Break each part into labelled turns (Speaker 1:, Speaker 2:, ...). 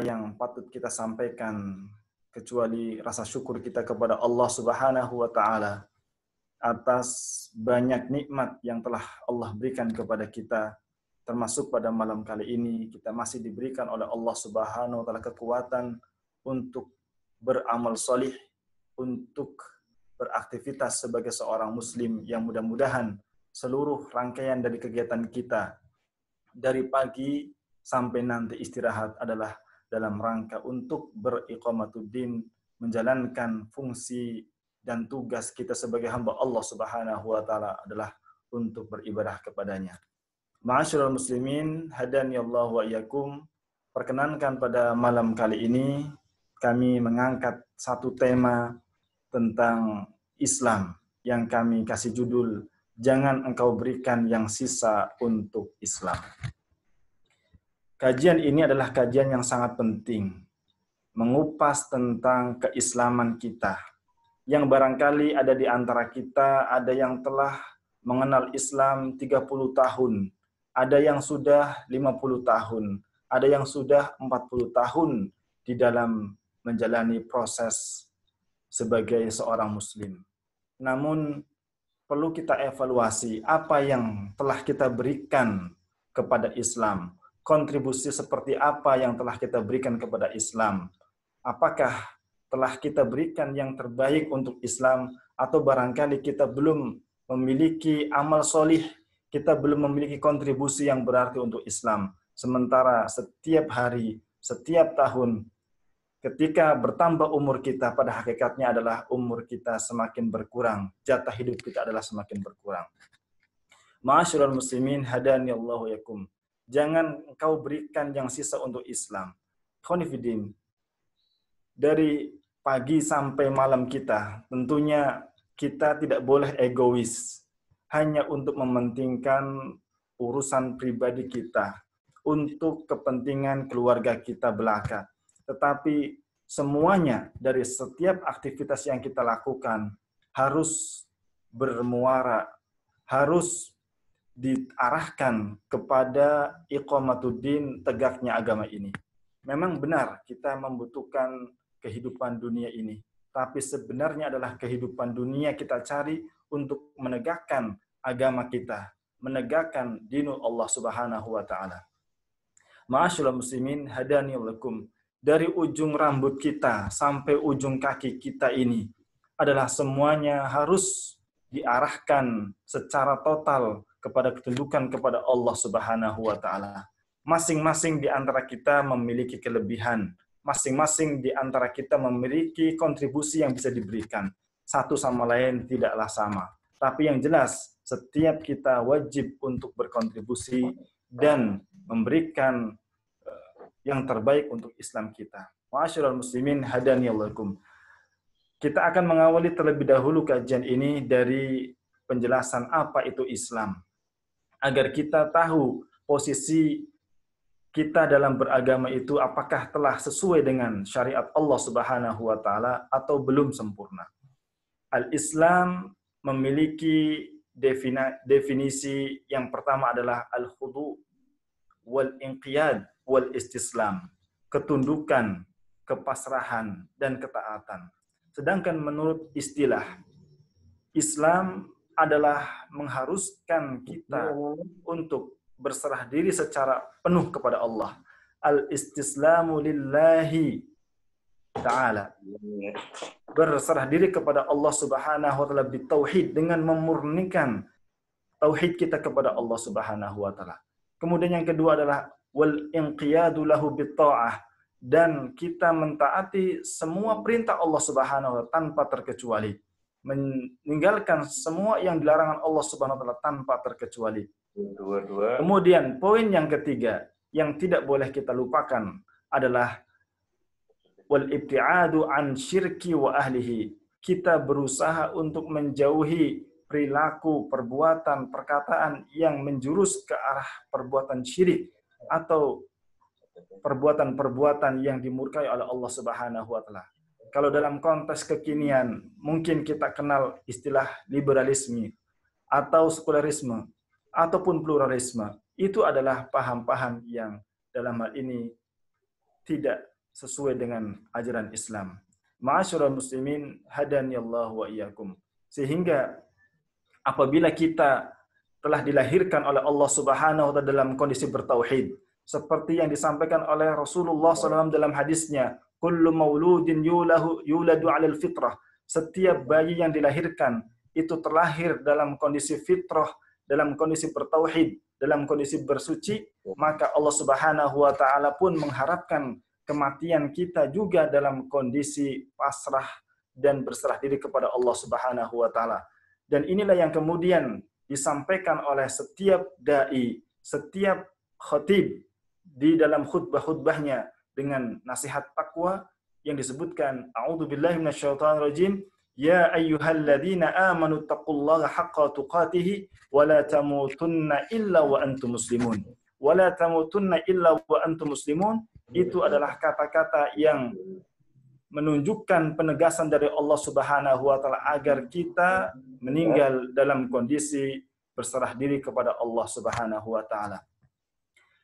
Speaker 1: yang patut kita sampaikan kecuali rasa syukur kita kepada Allah Subhanahu wa taala atas banyak nikmat yang telah Allah berikan kepada kita, termasuk pada malam kali ini kita masih diberikan oleh Allah Subhanahu wa taala kekuatan untuk beramal solih, untuk beraktivitas sebagai seorang muslim yang mudah-mudahan seluruh rangkaian dari kegiatan kita dari pagi sampai nanti istirahat adalah dalam rangka untuk beriqamatuddin, menjalankan fungsi dan tugas kita sebagai hamba Allah Subhanahu wa taala adalah untuk beribadah kepadanya. Ma'asyiral muslimin, hadani Allah wa iyyakum. Perkenankan pada malam kali ini kami mengangkat satu tema tentang Islam yang kami kasih judul Jangan Engkau Berikan Yang Sisa untuk Islam. Kajian ini adalah kajian yang sangat penting, mengupas tentang keislaman kita. Yang barangkali ada di antara kita, ada yang telah mengenal Islam 30 tahun, ada yang sudah 50 tahun, ada yang sudah 40 tahun di dalam menjalani proses sebagai seorang muslim. Namun, perlu kita evaluasi apa yang telah kita berikan kepada Islam. Kontribusi seperti apa yang telah kita berikan kepada Islam? Apakah telah kita berikan yang terbaik untuk Islam, atau barangkali kita belum memiliki amal solih, kita belum memiliki kontribusi yang berarti untuk Islam. Sementara setiap hari, setiap tahun, ketika bertambah umur kita, pada hakikatnya adalah umur kita semakin berkurang, jatah hidup kita adalah semakin berkurang. Ma'asyiral muslimin, hadani Allahu yakum. Jangan engkau berikan yang sisa untuk Islam. Khonifidin, dari pagi sampai malam kita, tentunya kita tidak boleh egois, hanya untuk mementingkan urusan pribadi kita, untuk kepentingan keluarga kita belaka. Tetapi semuanya dari setiap aktivitas yang kita lakukan harus bermuara, harus diarahkan kepada iqamatuddin, tegaknya agama ini. Memang benar kita membutuhkan kehidupan dunia ini, tapi sebenarnya adalah kehidupan dunia kita cari untuk menegakkan agama kita, menegakkan dinul Allah Subhanahu wa taala. Ma'asyiral muslimin, hadani lakum. Dari ujung rambut kita sampai ujung kaki kita ini adalah semuanya harus diarahkan secara total kepada ketundukan kepada Allah Subhanahu wa taala. Masing-masing di antara kita memiliki kelebihan, masing-masing di antara kita memiliki kontribusi yang bisa diberikan. Satu sama lain tidaklah sama. Tapi yang jelas, setiap kita wajib untuk berkontribusi dan memberikan yang terbaik untuk Islam kita. Ma'asyiral muslimin, hadani Allahukum. Kita akan mengawali terlebih dahulu kajian ini dari penjelasan apa itu Islam, agar kita tahu posisi kita dalam beragama itu apakah telah sesuai dengan syariat Allah Subhanahu wa taala atau belum sempurna. Al-Islam memiliki definisi yang pertama adalah al-khudu wal inqiyad wal istislam, ketundukan, kepasrahan dan ketaatan. Sedangkan menurut istilah, Islam adalah mengharuskan kita untuk berserah diri secara penuh kepada Allah. Al-istislamu lillahi ta'ala. Berserah diri kepada Allah Subhanahu wa taala bitauhid, dengan memurnikan tauhid kita kepada Allah Subhanahu wa taala. Kemudian yang kedua adalah wal inqiyadu lahu bitta'ah, dan kita mentaati semua perintah Allah Subhanahu wa taala tanpa terkecuali, meninggalkan semua yang dilarangan Allah Subhanahu wa taala tanpa terkecuali. Kemudian poin yang ketiga yang tidak boleh kita lupakan adalah wal ibtiadu an syirki wa ahlihi. Kita berusaha untuk menjauhi perilaku, perbuatan, perkataan yang menjurus ke arah perbuatan syirik atau perbuatan-perbuatan yang dimurkai oleh Allah Subhanahu wa taala. Kalau dalam konteks kekinian, mungkin kita kenal istilah liberalisme atau sekularisme ataupun pluralisme. Itu adalah paham-paham yang dalam hal ini tidak sesuai dengan ajaran Islam. Ma'asyiral muslimin hadaniyallahu wa iyyakum. Sehingga apabila kita telah dilahirkan oleh Allah Subhanahu wa taala dalam kondisi bertauhid, seperti yang disampaikan oleh Rasulullah SAW dalam hadisnya, kullu mauludin yuladu 'alal fitrah. Setiap bayi yang dilahirkan itu terlahir dalam kondisi fitrah, dalam kondisi bertauhid, dalam kondisi bersuci, maka Allah Subhanahu wa taala pun mengharapkan kematian kita juga dalam kondisi pasrah dan berserah diri kepada Allah Subhanahu wa taala. Dan inilah yang kemudian disampaikan oleh setiap dai, setiap khatib di dalam khutbah-khutbahnya dengan nasihat takwa yang disebutkan, a'udzubillahi minasyaitonirrajim, ya ayyuhalladzina amanu taqullaha haqqa tuqatih wa la tamutunna illa wa antum muslimun. Wa la tamutunna illa wa antum muslimun, itu adalah kata-kata yang menunjukkan penegasan dari Allah Subhanahu wa taala agar kita meninggal dalam kondisi berserah diri kepada Allah Subhanahu wa taala.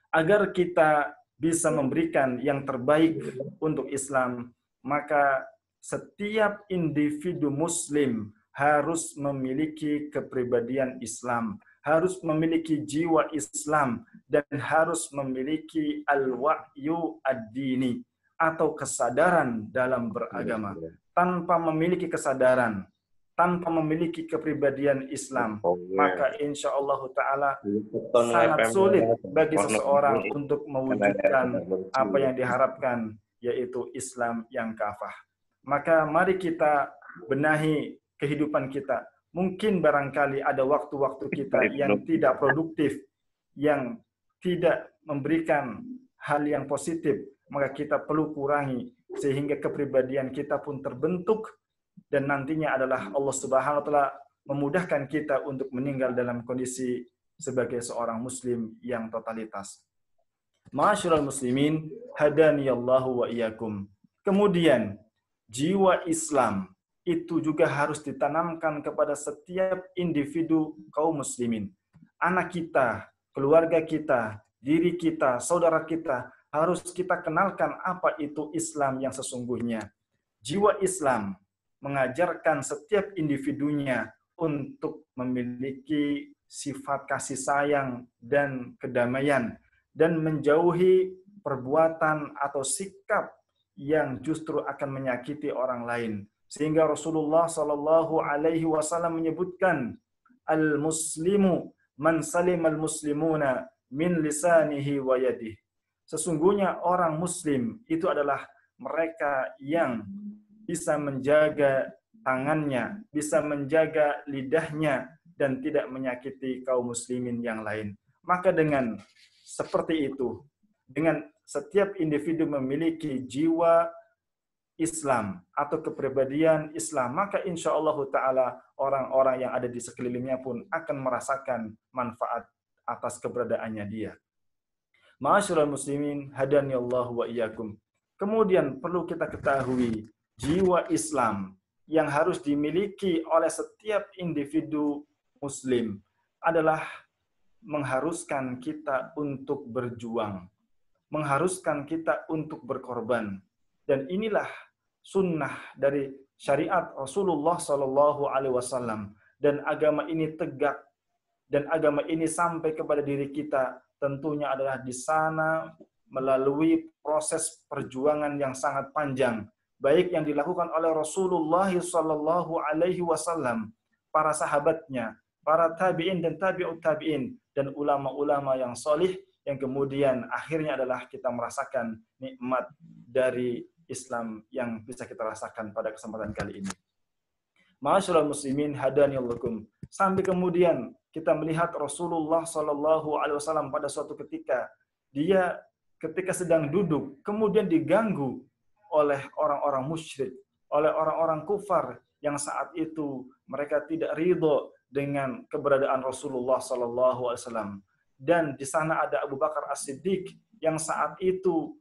Speaker 1: Agar kita bisa memberikan yang terbaik untuk Islam, maka setiap individu muslim harus memiliki kepribadian Islam, harus memiliki jiwa Islam, dan harus memiliki al-wa'yu ad-dini, atau kesadaran dalam beragama. Tanpa memiliki kesadaran, tanpa memiliki kepribadian Islam, maka insya Allah Ta'ala sangat sulit bagi seseorang untuk mewujudkan apa yang diharapkan, yaitu Islam yang kafah. Maka mari kita benahi kehidupan kita. Mungkin barangkali ada waktu-waktu kita yang tidak produktif, yang tidak memberikan hal yang positif, maka kita perlu kurangi sehingga kepribadian kita pun terbentuk, dan nantinya adalah Allah Subhanahu wa taala memudahkan kita untuk meninggal dalam kondisi sebagai seorang muslim yang totalitas. Ma'asyiral muslimin hadaniyallahu wa iyyakum. Kemudian jiwa Islam itu juga harus ditanamkan kepada setiap individu kaum muslimin. Anak kita, keluarga kita, diri kita, saudara kita, harus kita kenalkan apa itu Islam yang sesungguhnya. Jiwa Islam mengajarkan setiap individunya untuk memiliki sifat kasih sayang dan kedamaian, dan menjauhi perbuatan atau sikap yang justru akan menyakiti orang lain. Sehingga Rasulullah Shallallahu Alaihi Wasallam menyebutkan, al-muslimu man salimal muslimuna min lisanihi wa yadihi. Sesungguhnya orang muslim itu adalah mereka yang bisa menjaga tangannya, bisa menjaga lidahnya, dan tidak menyakiti kaum muslimin yang lain. Maka dengan seperti itu, dengan setiap individu memiliki jiwa Islam atau kepribadian Islam, maka insya Allah Ta'ala orang-orang yang ada di sekelilingnya pun akan merasakan manfaat atas keberadaannya dia. Ma'asyiral muslimin hadaniyallahu wa iyyakum. Kemudian perlu kita ketahui, jiwa Islam yang harus dimiliki oleh setiap individu muslim adalah mengharuskan kita untuk berjuang, mengharuskan kita untuk berkorban. Dan inilah sunnah dari syariat Rasulullah Shallallahu Alaihi Wasallam. Dan agama ini tegak, dan agama ini sampai kepada diri kita tentunya adalah di sana melalui proses perjuangan yang sangat panjang, baik yang dilakukan oleh Rasulullah Shallallahu Alaihi Wasallam, para sahabatnya, para tabiin dan tabi'ut tabiin, dan ulama-ulama yang solih, yang kemudian akhirnya adalah kita merasakan nikmat dari Islam yang bisa kita rasakan pada kesempatan kali ini. Ma'asyiral muslimin hadaniyallahu. Sampai kemudian kita melihat Rasulullah Shallallahu Alaihi Wasallam pada suatu ketika, dia ketika sedang duduk kemudian diganggu oleh orang-orang musyrik, oleh orang-orang kufar yang saat itu mereka tidak ridho dengan keberadaan Rasulullah Shallallahu Alaihi Wasallam. Dan di sana ada Abu Bakar As-Siddiq yang saat itu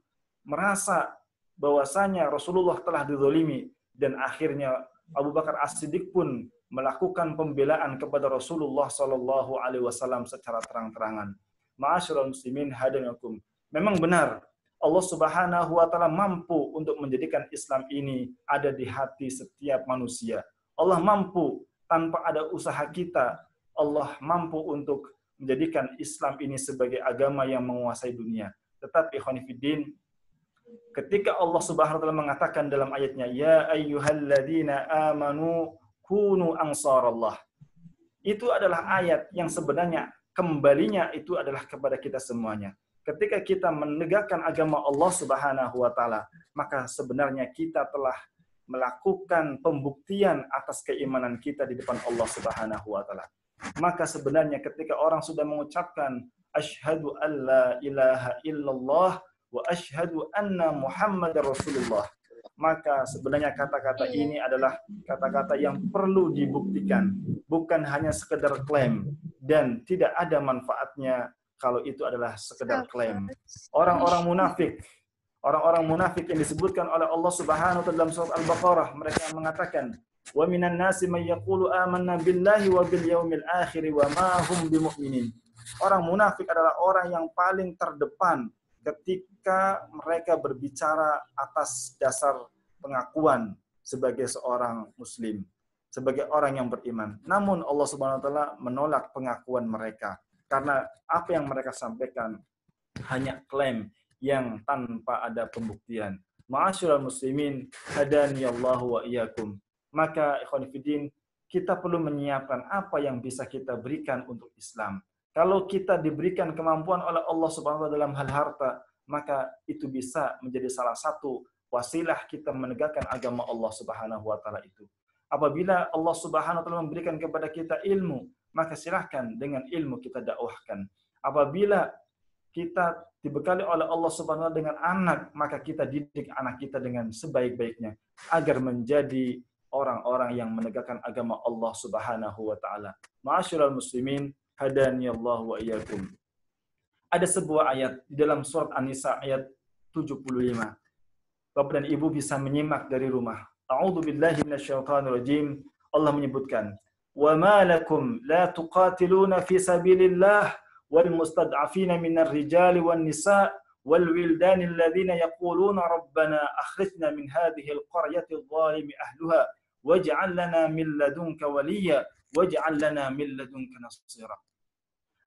Speaker 1: merasa bahwasanya Rasulullah telah dizalimi, dan akhirnya Abu Bakar As-Siddiq pun melakukan pembelaan kepada Rasulullah Shallallahu Alaihi Wasallam secara terang-terangan. Ma'asyiral muslimin hadaniyallahu. Memang benar Allah Subhanahu wa taala mampu untuk menjadikan Islam ini ada di hati setiap manusia. Allah mampu tanpa ada usaha kita, Allah mampu untuk menjadikan Islam ini sebagai agama yang menguasai dunia. Tetapi ikhwan fillah, ketika Allah Subhanahu wa taala mengatakan dalam ayatnya, ya ayyuhalladzina amanu kunu ansarallah. Itu adalah ayat yang sebenarnya kembalinya itu adalah kepada kita semuanya. Ketika kita menegakkan agama Allah Subhanahu wa taala, maka sebenarnya kita telah melakukan pembuktian atas keimanan kita di depan Allah Subhanahu wa taala. Maka sebenarnya ketika orang sudah mengucapkan asyhadu alla ilaha illallah wa asyhadu anna Muhammadar Rasulullah, maka sebenarnya kata-kata ini adalah kata-kata yang perlu dibuktikan, bukan hanya sekedar klaim, dan tidak ada manfaatnya kalau itu adalah sekedar klaim. Orang-orang munafik yang disebutkan oleh Allah Subhanahu wa taala dalam surat Al-Baqarah, mereka mengatakan, "Wa minan nasi may yaqulu amanna billahi wa bil yaumil akhir wa ma hum bimu'minin." Orang munafik adalah orang yang paling terdepan ketika mereka berbicara atas dasar pengakuan sebagai seorang muslim, sebagai orang yang beriman. Namun Allah Subhanahu wa taala menolak pengakuan mereka karena apa yang mereka sampaikan hanya klaim yang tanpa ada pembuktian. Ma'asyiral muslimin, hadaniyallahu wa iyyakum. Maka ikhwan fillah, kita perlu menyiapkan apa yang bisa kita berikan untuk Islam. Kalau kita diberikan kemampuan oleh Allah Subhanahu wa taala dalam hal harta, maka itu bisa menjadi salah satu wasilah kita menegakkan agama Allah Subhanahu wa taala itu. Apabila Allah Subhanahu wa taala memberikan kepada kita ilmu, maka silahkan dengan ilmu kita dakwahkan. Apabila kita dibekali oleh Allah Subhanahu wa taala dengan anak, maka kita didik anak kita dengan sebaik-baiknya agar menjadi orang-orang yang menegakkan agama Allah Subhanahu wa taala. Ma'asyiral muslimin, hadaniyallahu wa iyyakum. Ada sebuah ayat di dalam surat An-Nisa ayat 75. Bapak dan Ibu bisa menyimak dari rumah. A'udzu billahi minasyaitonir rajim. Allah menyebutkan, "Wa ma lakum la tuqatiluna fi sabilillah wal mustad'afina minar rijali wan nisa wal wildani alladhina yaquluna rabbana akhrijna min hadhihi al-qaryati adh-dhalimi ahluha waj'al lana min ladunka waliyya waj'al lana min ladunka nasira."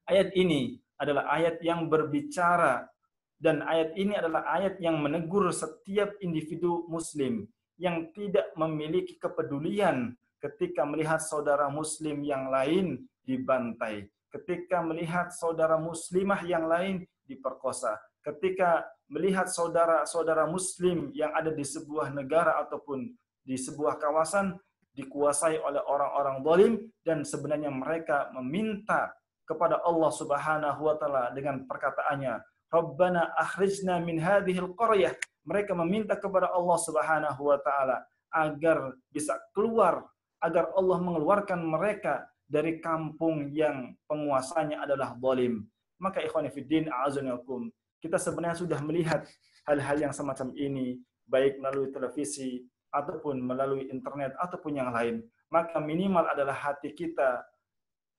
Speaker 1: Ayat ini adalah ayat yang berbicara, dan ayat ini adalah ayat yang menegur setiap individu muslim yang tidak memiliki kepedulian ketika melihat saudara muslim yang lain dibantai, ketika melihat saudara muslimah yang lain diperkosa, ketika melihat saudara-saudara muslim yang ada di sebuah negara ataupun di sebuah kawasan dikuasai oleh orang-orang zalim, dan sebenarnya mereka meminta kepada Allah Subhanahu wa taala dengan perkataannya, Rabbana akhrijna min hadhil qaryah. Mereka meminta kepada Allah Subhanahu wa taala agar bisa keluar, agar Allah mengeluarkan mereka dari kampung yang penguasanya adalah zalim. Maka ikhwani fiddin, a'azunakum, kita sebenarnya sudah melihat hal-hal yang semacam ini baik melalui televisi ataupun melalui internet ataupun yang lain. Maka minimal adalah hati kita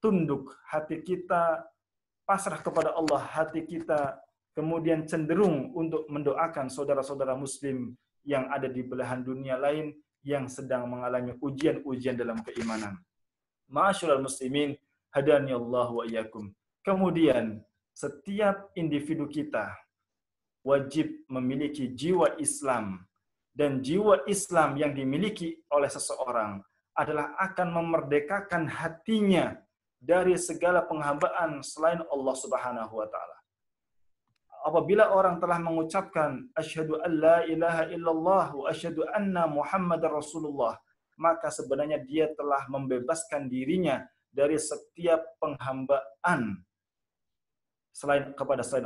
Speaker 1: tunduk, hati kita pasrah kepada Allah, hati kita kemudian cenderung untuk mendoakan saudara-saudara muslim yang ada di belahan dunia lain yang sedang mengalami ujian-ujian dalam keimanan. Ma'asyiral muslimin, hadaniyallahu wa iyyakum. Kemudian, setiap individu kita wajib memiliki jiwa Islam, dan jiwa Islam yang dimiliki oleh seseorang adalah akan memerdekakan hatinya dari segala penghambaan selain Allah Subhanahu wa taala. Apabila orang telah mengucapkan asyhadu an la ilaha illallah wa asyhadu anna Muhammadar Rasulullah, maka sebenarnya dia telah membebaskan dirinya dari setiap penghambaan selain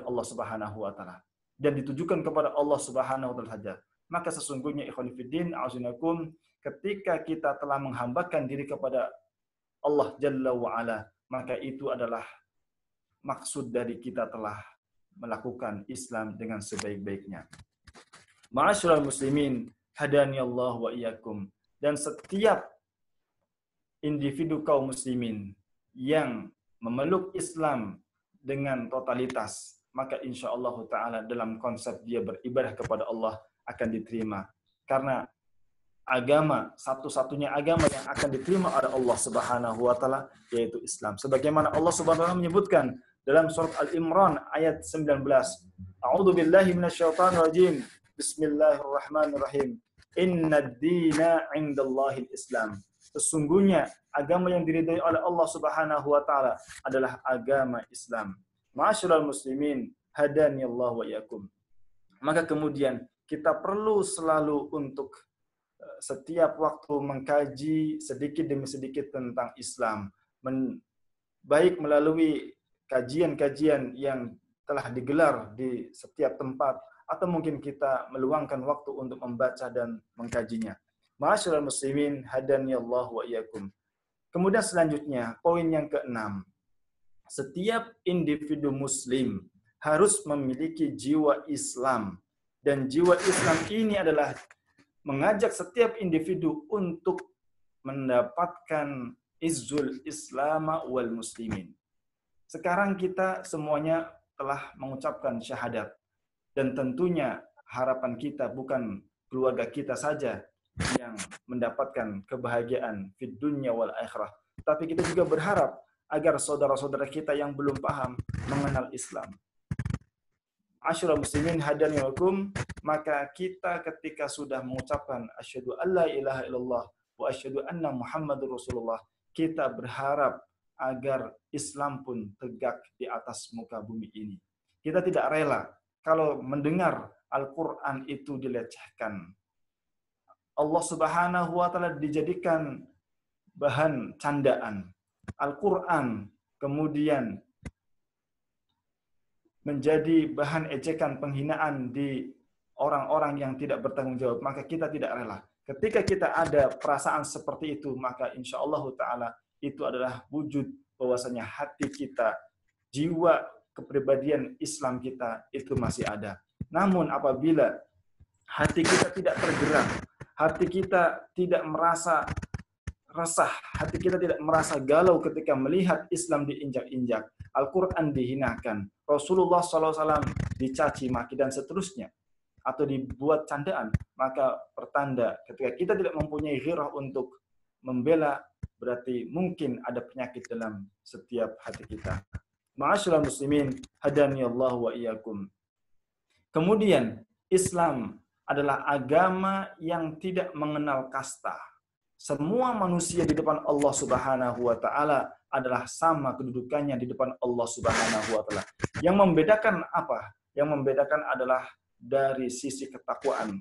Speaker 1: Allah Subhanahu wa taala dan ditujukan kepada Allah Subhanahu wa taala saja. Maka sesungguhnya ikhwan fillah, a'azunakum, ketika kita telah menghambakan diri kepada Allah Jalla wa Ala, maka itu adalah maksud dari kita telah melakukan Islam dengan sebaik-baiknya. Ma'asyiral muslimin, hadaniyallahu wa iyyakum. Dan setiap individu kaum muslimin yang memeluk Islam dengan totalitas, maka insya Allah Ta'ala dalam konsep dia beribadah kepada Allah akan diterima. Karena agama, satu-satunya agama yang akan diterima oleh Allah Subhanahu wa Ta'ala yaitu Islam. Sebagaimana Allah Subhanahu wa Ta'ala menyebutkan dalam surat Al-Imran ayat 19. A'udzu billahi minasyaitonir rajim. Bismillahirrahmanirrahim. Innad dina 'indallahil Islam. Sesungguhnya agama yang diridhai oleh Allah Subhanahu wa Ta'ala adalah agama Islam. Ma'asyiral muslimin, hadaniyallahu wa iyyakum. Maka kemudian kita perlu selalu untuk setiap waktu mengkaji sedikit demi sedikit tentang Islam, baik melalui kajian-kajian yang telah digelar di setiap tempat, atau mungkin kita meluangkan waktu untuk membaca dan mengkajinya. Ma'asyiral muslimin, hadaniyallahu wa iyyakum. Kemudian selanjutnya, poin yang keenam. Setiap individu muslim harus memiliki jiwa Islam. Dan jiwa Islam ini adalah mengajak setiap individu untuk mendapatkan izzul Islam wal muslimin. Sekarang kita semuanya telah mengucapkan syahadat. Dan tentunya harapan kita bukan keluarga kita saja yang mendapatkan kebahagiaan fid dunya wal akhirah. Tapi kita juga berharap agar saudara-saudara kita yang belum paham mengenal Islam. Asyrul muslimin hadaniyakum, maka kita ketika sudah mengucapkan asyhadu alla ilaha illallah wa asyhadu anna muhammadur rasulullah, kita berharap agar Islam pun tegak di atas muka bumi ini. Kita tidak rela kalau mendengar Al-Qur'an itu dilecehkan. Allah Subhanahu wa Ta'ala dijadikan bahan candaan. Al-Qur'an kemudian menjadi bahan ejekan, penghinaan di orang-orang yang tidak bertanggung jawab, maka kita tidak rela. Ketika kita ada perasaan seperti itu, maka insya Allah Ta'ala itu adalah wujud bahwasanya hati kita, jiwa kepribadian Islam kita itu masih ada. Namun apabila hati kita tidak tergerak, hati kita tidak merasa resah, hati kita tidak merasa galau ketika melihat Islam diinjak-injak, Al-Quran dihinakan, Rasulullah SAW dicaci maki dan seterusnya, atau dibuat candaan, maka pertanda ketika kita tidak mempunyai ghirah untuk membela, berarti mungkin ada penyakit dalam setiap hati kita. Ma'asyiral muslimin, hadaniyallahu wa iyyakum. Kemudian, Islam adalah agama yang tidak mengenal kasta. Semua manusia di depan Allah Subhanahu wa Ta'ala adalah sama kedudukannya di depan Allah Subhanahu wa Ta'ala. Yang membedakan apa? Yang membedakan adalah dari sisi ketakwaan.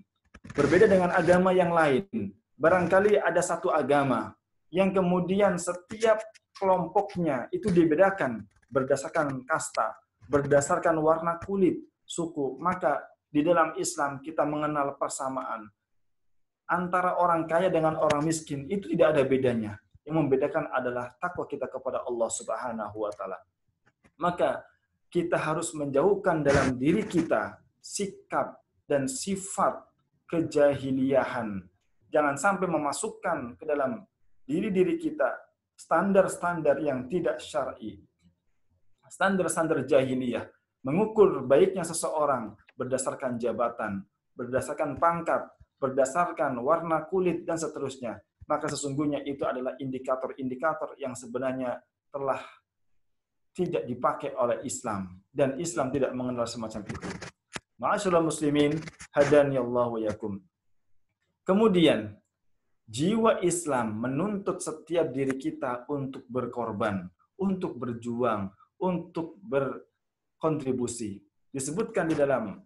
Speaker 1: Berbeda dengan agama yang lain. Barangkali ada satu agama yang kemudian setiap kelompoknya itu dibedakan berdasarkan kasta, berdasarkan warna kulit, suku. Maka di dalam Islam kita mengenal persamaan. Antara orang kaya dengan orang miskin itu tidak ada bedanya. Yang membedakan adalah takwa kita kepada Allah Subhanahu wa Ta'ala. Maka kita harus menjauhkan dalam diri kita sikap dan sifat kejahiliahan. Jangan sampai memasukkan ke dalam diri-diri kita standar-standar yang tidak syar'i. Standar-standar jahiliyah. Mengukur baiknya seseorang berdasarkan jabatan, berdasarkan pangkat, berdasarkan warna kulit, dan seterusnya. Maka sesungguhnya itu adalah indikator-indikator yang sebenarnya telah tidak dipakai oleh Islam. Dan Islam tidak mengenal semacam itu. Ma'asyiral muslimin, hadaniyallahu wa iyyakum. Kemudian, jiwa Islam menuntut setiap diri kita untuk berkorban, untuk berjuang, untuk berkontribusi. Disebutkan di dalam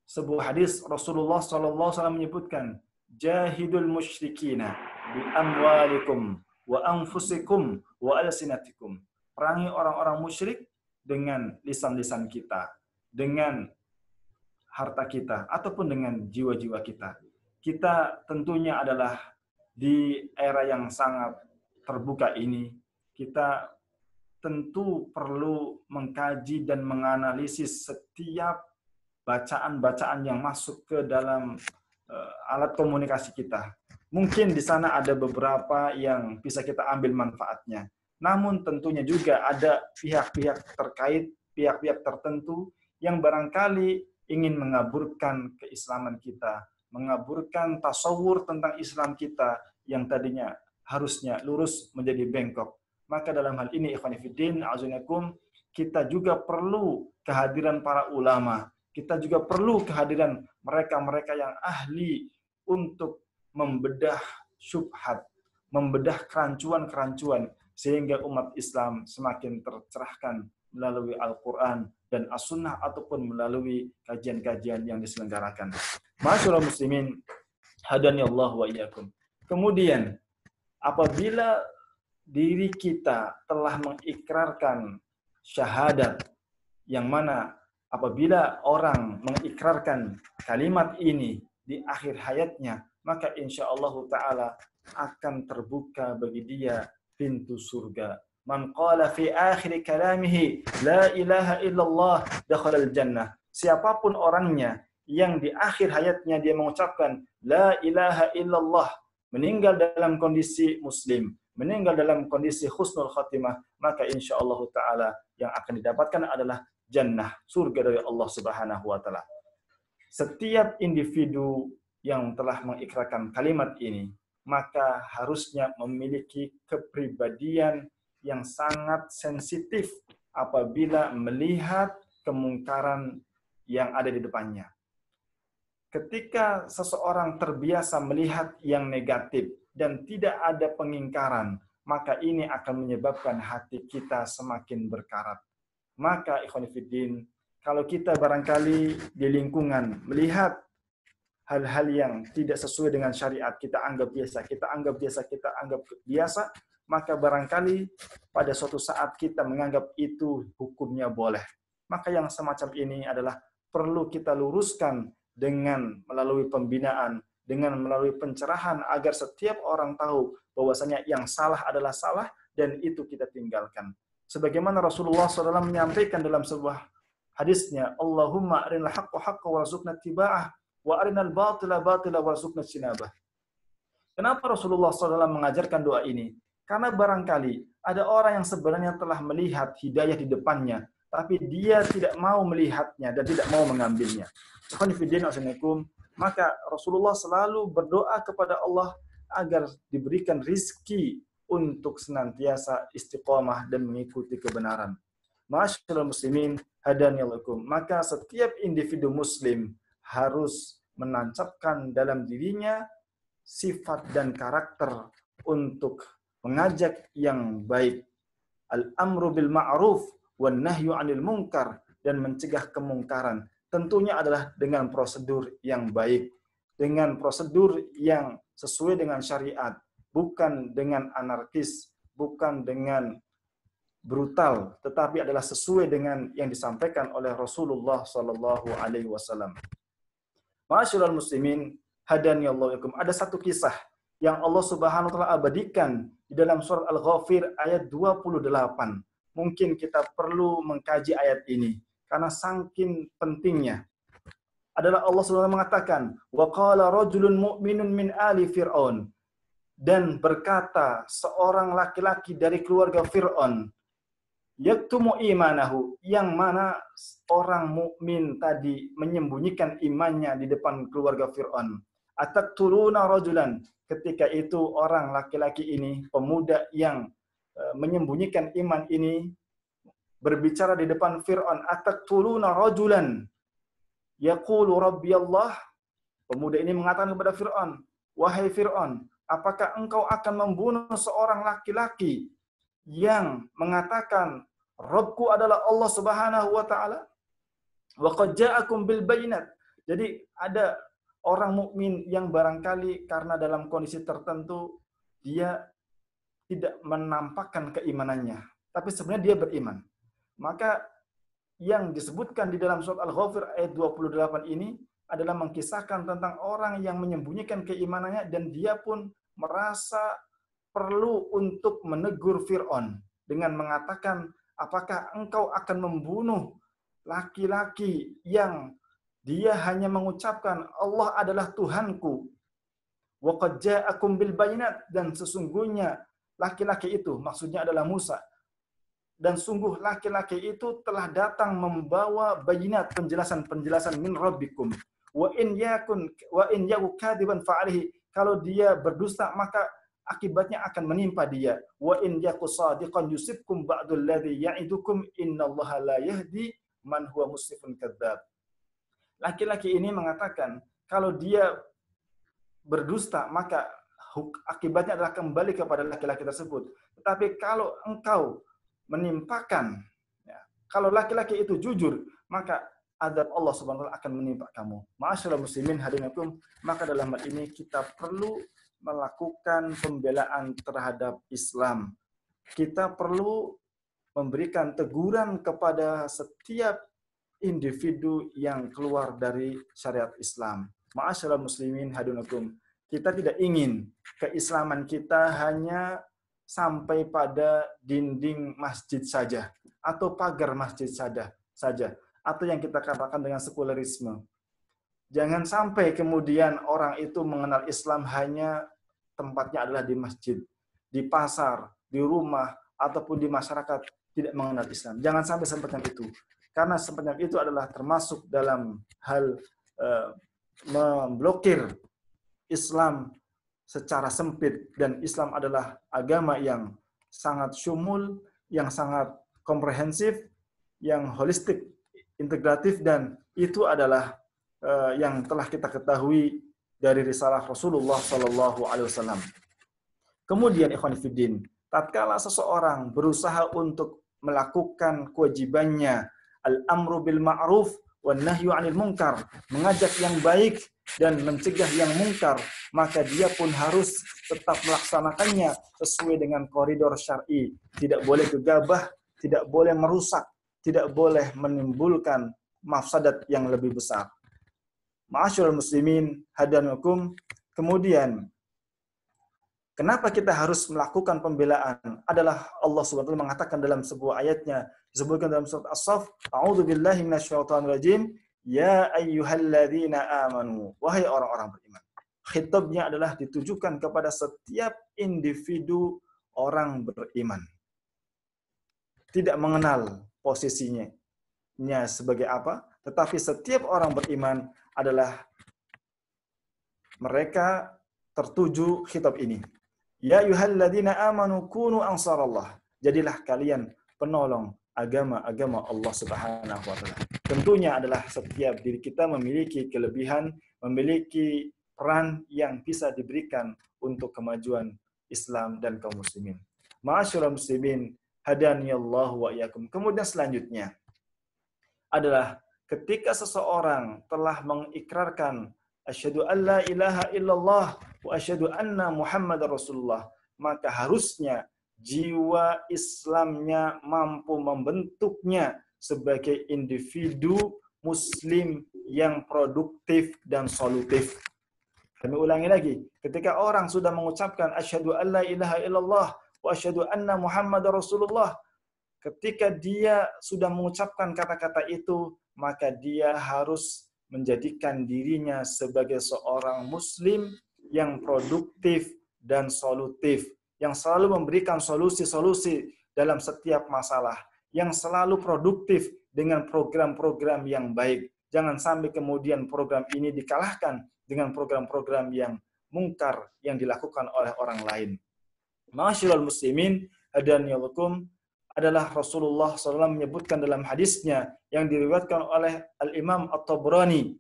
Speaker 1: sebuah hadis Rasulullah SAW menyebutkan, jahidul musyrikina bi amwalikum wa anfusikum wa alsinatikum. Perangi orang-orang musyrik dengan lisan-lisan kita, dengan harta kita, ataupun dengan jiwa-jiwa kita. Kita tentunya adalah di era yang sangat terbuka ini, kita tentu perlu mengkaji dan menganalisis setiap bacaan-bacaan yang masuk ke dalam alat komunikasi kita. Mungkin di sana ada beberapa yang bisa kita ambil manfaatnya. Namun tentunya juga ada pihak-pihak terkait, pihak-pihak tertentu yang barangkali ingin mengaburkan keislaman kita, mengaburkan tasawur tentang Islam kita yang tadinya harusnya lurus menjadi bengkok. Maka dalam hal ini ikhwan fillah azunakum, kita juga perlu kehadiran para ulama. Kita juga perlu kehadiran mereka-mereka yang ahli untuk membedah syubhat, membedah kerancuan-kerancuan sehingga umat Islam semakin tercerahkan melalui Al-Quran dan As-Sunnah ataupun melalui kajian-kajian yang diselenggarakan. Ma'asyiral muslimin, hadani Allah wa iyyakum. Kemudian, apabila diri kita telah mengikrarkan syahadat, yang mana apabila orang mengikrarkan kalimat ini di akhir hayatnya, maka insya Allah Ta'ala akan terbuka bagi dia pintu surga. Man qala fi akhir kalamihi la ilaha illallah dakhala al-jannah. Siapapun orangnya yang di akhir hayatnya dia mengucapkan la ilaha illallah, meninggal dalam kondisi muslim, meninggal dalam kondisi husnul khatimah, maka insyaallah taala yang akan didapatkan adalah jannah, surga dari Allah Subhanahu wa taala. Setiap individu yang telah mengikrarkan kalimat ini, maka harusnya memiliki kepribadian yang sangat sensitif apabila melihat kemungkaran yang ada di depannya. Ketika seseorang terbiasa melihat yang negatif dan tidak ada pengingkaran, maka ini akan menyebabkan hati kita semakin berkarat. Maka ikhwan fillah, kalau kita barangkali di lingkungan melihat hal-hal yang tidak sesuai dengan syariat, kita anggap biasa, maka barangkali pada suatu saat kita menganggap itu hukumnya boleh. Maka yang semacam ini adalah perlu kita luruskan dengan melalui pembinaan, dengan melalui pencerahan agar setiap orang tahu bahwasanya yang salah adalah salah dan itu kita tinggalkan. Sebagaimana Rasulullah SAW menyampaikan dalam sebuah hadisnya, Allahumma arinal haqqa haqqa warzuqna ittiba'ah wa arinal batila batila warzuqna ijtinabah. Kenapa Rasulullah SAW mengajarkan doa ini? Karena barangkali ada orang yang sebenarnya telah melihat hidayah di depannya, tapi dia tidak mau melihatnya dan tidak mau mengambilnya. Maka Rasulullah selalu berdoa kepada Allah agar diberikan rizki untuk senantiasa istiqomah dan mengikuti kebenaran. Ma'asyiral muslimin, hadaniyallahu. Maka setiap individu muslim harus menancapkan dalam dirinya sifat dan karakter untuk mengajak yang baik, al-amru bil ma'ruf wan nahyu 'anil munkar, dan mencegah kemungkaran. Tentunya adalah dengan prosedur yang baik, dengan prosedur yang sesuai dengan syariat, bukan dengan anarkis, bukan dengan brutal, tetapi adalah sesuai dengan yang disampaikan oleh Rasulullah sallallahu alaihi wasallam. Ma'asyiral muslimin, hadaniyallahu. Ada satu kisah yang Allah Subhanahu wa taala abadikan di dalam surat Al-Ghafir ayat 28. Mungkin kita perlu mengkaji ayat ini karena saking pentingnya. Adalah Allah Subhanahu wa taala mengatakan, "Wa qala rajulun mu'minun min ali Fir'aun." Dan berkata seorang laki-laki dari keluarga Fir'aun, yaktumu imanahu, yang mana orang mukmin tadi menyembunyikan imannya di depan keluarga Fir'aun. Ataqtuluna rajulan, ketika itu orang laki-laki ini, pemuda yang menyembunyikan iman ini, berbicara di depan Fir'aun, ataqtuluna rajulan yaqulu rabbi Allah. Pemuda ini mengatakan kepada Fir'aun, wahai Fir'aun, apakah engkau akan membunuh seorang laki-laki yang mengatakan Rabbku adalah Allah Subhanahu wa taala? Wa qad ja'akum bil bayinat. Jadi ada orang mukmin yang barangkali karena dalam kondisi tertentu dia tidak menampakkan keimanannya, tapi sebenarnya dia beriman. Maka yang disebutkan di dalam surat Al-Ghafir ayat 28 ini adalah mengkisahkan tentang orang yang menyembunyikan keimanannya dan dia pun merasa perlu untuk menegur Fir'aun dengan mengatakan, apakah engkau akan membunuh laki-laki yang dia hanya mengucapkan Allah adalah Tuhanku, wa qad ja'akum bil bayinat, dan sesungguhnya laki-laki itu maksudnya adalah Musa, dan sungguh laki-laki itu telah datang membawa bayinat, penjelasan-penjelasan min rabbikum. Wa in yaku kadiban fa'alihi. Kalau dia berdusta maka akibatnya akan menimpa dia. Wa in yaku sadiqan yusibkum ba'dul ladzi ya'idukum innallaha la yahdi man huwa musrifun kadzdzab. Laki-laki ini mengatakan kalau dia berdusta maka akibatnya adalah kembali kepada laki-laki tersebut. Tetapi kalau engkau menimpakan, ya, kalau laki-laki itu jujur, maka adab Allah Subhanahu wa taala akan menimpa kamu. Ma'asyiral muslimin hadirin, maka dalam hal ini kita perlu melakukan pembelaan terhadap Islam. Kita perlu memberikan teguran kepada setiap individu yang keluar dari syariat Islam. Ma'asyiral muslimin hadirin, kita tidak ingin keislaman kita hanya sampai pada dinding masjid saja atau pagar masjid saja atau yang kita katakan dengan sekularisme. Jangan sampai kemudian orang itu mengenal Islam hanya tempatnya adalah di masjid, di pasar, di rumah ataupun di masyarakat tidak mengenal Islam. Jangan sampai semacam itu. Karena semacam itu adalah termasuk dalam hal memblokir Islam secara sempit, dan Islam adalah agama yang sangat syumul, yang sangat komprehensif, yang holistik, integratif, dan itu adalah yang telah kita ketahui dari risalah Rasulullah Shallallahu Alaihi Wasallam. Kemudian ikhwan fillah, tatkala seseorang berusaha untuk melakukan kewajibannya al-amru bil ma'ruf wan nahyu 'anil munkar, mengajak yang baik dan mencegah yang mungkar, maka dia pun harus tetap melaksanakannya sesuai dengan koridor syar'i. Tidak boleh gegabah, tidak boleh merusak, tidak boleh menimbulkan mafsadat yang lebih besar. Ma'asyiral muslimin hadirin, kemudian kenapa kita harus melakukan pembelaan? Adalah Allah Subhanahu wa taala mengatakan dalam sebuah ayatnya, disebutkan dalam surat As-Saff, a'udzu billahi minasyaitonir rajim, ya ayyuhalladzina amanu, wahai orang-orang beriman. Khitabnya adalah ditujukan kepada setiap individu orang beriman. Tidak mengenal posisinya sebagai apa, tetapi setiap orang beriman adalah mereka tertuju khitab ini. Ya ayyuhalladzina amanu kunu ansarallah. Jadilah kalian penolong agama Allah Subhanahu wa taala. Tentunya adalah setiap diri kita memiliki kelebihan, memiliki peran yang bisa diberikan untuk kemajuan Islam dan kaum muslimin. Ma'asyiral muslimin, hadaniyallahu wa iyyakum. Kemudian selanjutnya adalah ketika seseorang telah mengikrarkan asyhadu an la ilaha illallah wa asyhadu anna Muhammadar Rasulullah, maka harusnya jiwa Islamnya mampu membentuknya sebagai individu muslim yang produktif dan solutif. Kami ulangi lagi, ketika orang sudah mengucapkan asyhadu an la ilaha illallah wa asyhadu anna Muhammadar Rasulullah, ketika dia sudah mengucapkan kata-kata itu, maka dia harus menjadikan dirinya sebagai seorang muslim yang produktif dan solutif, yang selalu memberikan solusi-solusi dalam setiap masalah, yang selalu produktif dengan program-program yang baik. Jangan sampai kemudian program ini dikalahkan dengan program-program yang mungkar yang dilakukan oleh orang lain. Ma'asyiral muslimin, hadaniyallahu, adalah Rasulullah SAW menyebutkan dalam hadisnya yang diriwayatkan oleh Al-Imam At-Tabrani.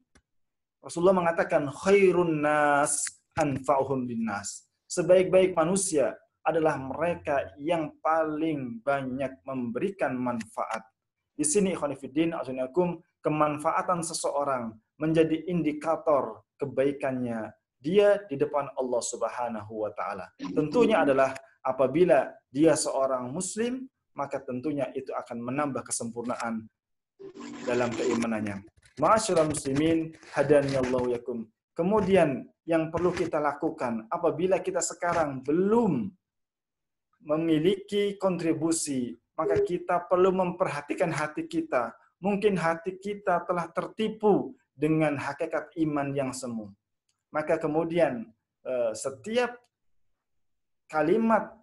Speaker 1: Rasulullah mengatakan, khairun nas anfa'uhum linnas. Sebaik-baik manusia adalah mereka yang paling banyak memberikan manfaat. Di sini ikhwan fillah, kemanfaatan seseorang menjadi indikator kebaikannya dia di depan Allah Subhanahu wa taala. Tentunya adalah apabila dia seorang muslim, maka tentunya itu akan menambah kesempurnaan dalam keimanannya. Ma'asyiral muslimin, hadaniyallahu yakum. Kemudian yang perlu kita lakukan apabila kita sekarang belum memiliki kontribusi, maka kita perlu memperhatikan hati kita. Mungkin hati kita telah tertipu dengan hakikat iman yang semu. Maka kemudian setiap kalimat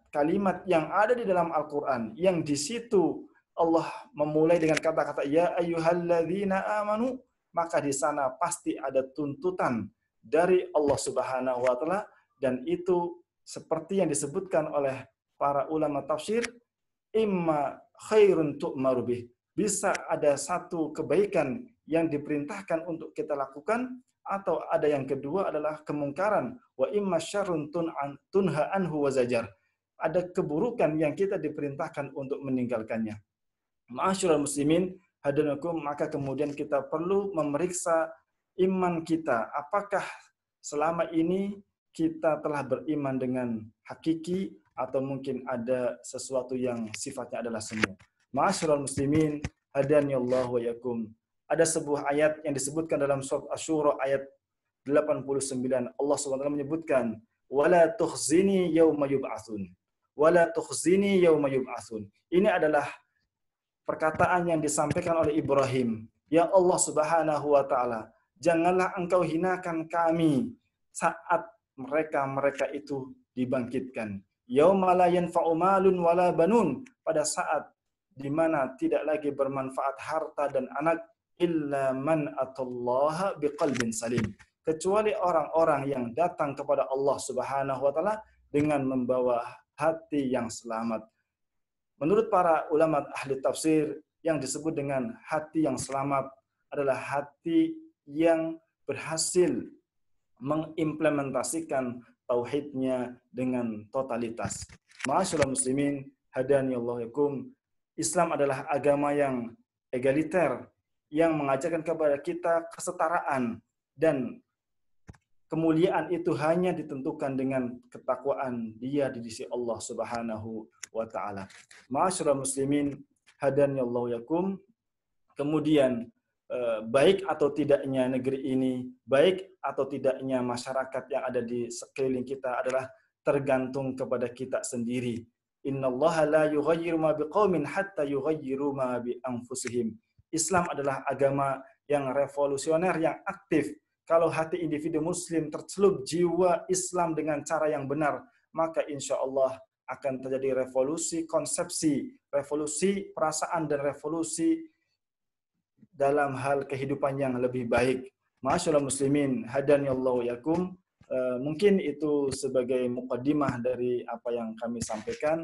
Speaker 1: yang ada di dalam Al-Quran, yang di situ Allah memulai dengan kata-kata ya ayyuhalladzina amanu, maka di sana pasti ada tuntutan dari Allah Subhanahu wa taala, dan itu seperti yang disebutkan oleh para ulama tafsir, imma khairun tu'maru bih. Bisa ada satu kebaikan yang diperintahkan untuk kita lakukan, atau ada yang kedua adalah kemungkaran, wa imma syarrun tunha anhu wa zajar. Ada keburukan yang kita diperintahkan untuk meninggalkannya. Ma'asyiral muslimin, hadanakum, maka kemudian kita perlu memeriksa iman kita. Apakah selama ini kita telah beriman dengan hakiki, atau mungkin ada sesuatu yang sifatnya adalah semu. Ma'asyiral muslimin, hadani Allah wa yakum. Ada sebuah ayat yang disebutkan dalam surat Asy-Syura ayat 89. Allah SWT menyebutkan, wala tukhzini yauma yub'atsun. Wala tukhzini yauma yub'atsun. Ini adalah perkataan yang disampaikan oleh Ibrahim. Ya Allah Subhanahu wa taala, janganlah engkau hinakan kami saat mereka itu dibangkitkan. Yauma la yanfa'u malun wala banun, pada saat di mana tidak lagi bermanfaat harta dan anak, illa man atallaha biqalbin salim, kecuali orang-orang yang datang kepada Allah Subhanahu wa taala dengan membawa hati yang selamat. Menurut para ulama ahli tafsir, yang disebut dengan hati yang selamat adalah hati yang berhasil mengimplementasikan tauhidnya dengan totalitas. Ma'asyiral muslimin, hadani Allah yakum. Islam adalah agama yang egaliter, yang mengajarkan kepada kita kesetaraan, dan kemuliaan itu hanya ditentukan dengan ketakwaan dia di sisi Allah Subhanahu wa taala. Ma'asyiral muslimin, hadani Allah yakum. Kemudian baik atau tidaknya negeri ini, baik atau tidaknya masyarakat yang ada di sekeliling kita adalah tergantung kepada kita sendiri. Innallaha la yughayyiru ma biqaumin hatta yughayyiru ma bi anfusihim. Islam adalah agama yang revolusioner, yang aktif. Kalau hati individu muslim tercelup jiwa Islam dengan cara yang benar, maka insya Allah akan terjadi revolusi konsepsi, revolusi perasaan, dan revolusi dalam hal kehidupan yang lebih baik. Ma'asyiral muslimin, hadani Allah yakum. Mungkin itu sebagai muqaddimah dari apa yang kami sampaikan.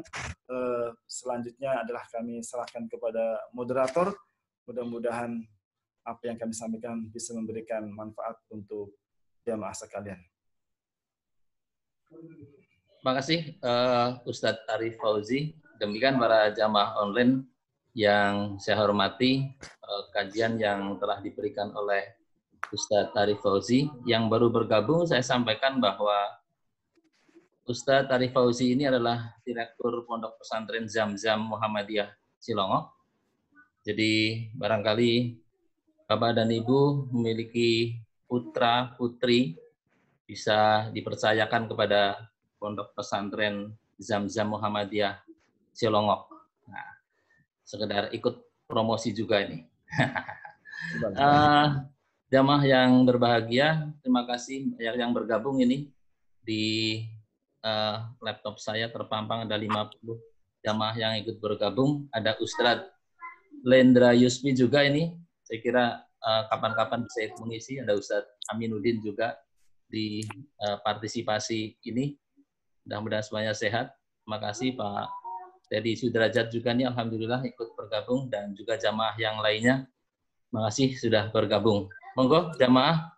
Speaker 1: Selanjutnya adalah kami serahkan kepada moderator. Mudah-mudahan apa yang kami sampaikan bisa memberikan manfaat untuk jamaah sekalian.
Speaker 2: Terima kasih Ustadz Arif Fauzi. Demikian para jamaah online yang saya hormati, kajian yang telah diberikan oleh Ustadz Arif Fauzi. Yang baru bergabung, saya sampaikan bahwa Ustadz Arif Fauzi ini adalah Direktur Pondok Pesantren Zam-Zam Muhammadiyah Cilongok. Jadi barangkali Bapak dan Ibu memiliki putra-putri, bisa dipercayakan kepada Pondok Pesantren Zam-Zam Muhammadiyah Cilongok. Nah, sekedar ikut promosi juga ini. Jamaah yang berbahagia, terima kasih yang bergabung ini. Di laptop saya terpampang ada 50 jamaah yang ikut bergabung. Ada Ustadz Lendra Yusmi juga ini. Saya kira kapan-kapan bisa ikut mengisi. Ada Ustadz Aminuddin juga di partisipasi ini. Mudah-mudahan semuanya sehat. Terima kasih Pak Teddy Sudrajat juga nih, alhamdulillah ikut bergabung, dan juga jamaah yang lainnya. Terima kasih sudah bergabung. Monggo jamaah,